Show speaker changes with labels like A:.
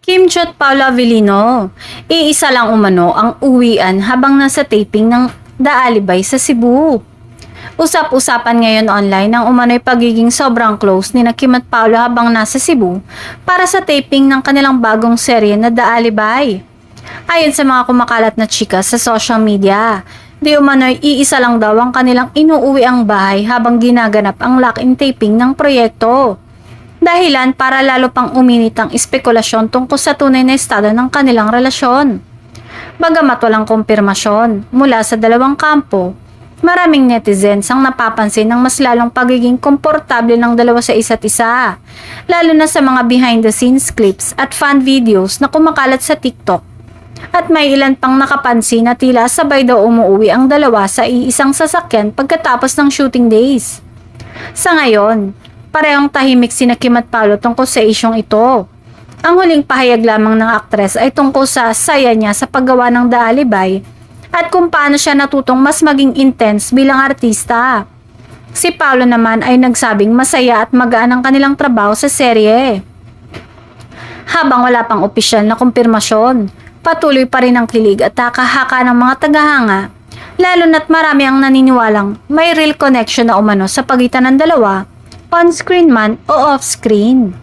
A: Kimchi at Paolo Avellino, iisa lang umano ang uwian habang nasa taping ng The Alibay sa Cebu. Usap-usapan ngayon online ang umano'y pagiging sobrang close ni Kim at Paolo habang nasa Cebu para sa taping ng kanilang bagong serye na The Alibay. Ayon sa mga kumakalat na chika sa social media, di umano'y iisa lang daw ang kanilang inuuwi ang bahay habang ginaganap ang lock-in taping ng proyekto. Dahilan para lalo pang uminit ang espekulasyon tungkol sa tunay na estado ng kanilang relasyon. Bagamat walang kumpirmasyon mula sa dalawang kampo, maraming netizens ang napapansin ng mas lalong pagiging komportable ng dalawa sa isa't isa, lalo na sa mga behind the scenes clips at fan videos na kumakalat sa TikTok. At may ilan pang nakapansin na tila sabay daw umuwi ang dalawa sa iisang sasakyan pagkatapos ng shooting days. Sa ngayon, parehong tahimik sina Kim at Paolo tungkol sa isyong ito. Ang huling pahayag lamang ng aktres ay tungkol sa saya niya sa paggawa ng The Alibay at kung paano siya natutong mas maging intense bilang artista. Si Paolo naman ay nagsabing masaya at magaan ang kanilang trabaho sa serye. Habang wala pang opisyal na kumpirmasyon, patuloy pa rin ang kilig at haka-haka ng mga tagahanga, lalo na't marami ang naniniwalang may real connection na umano sa pagitan ng dalawa, on-screen man o off-screen.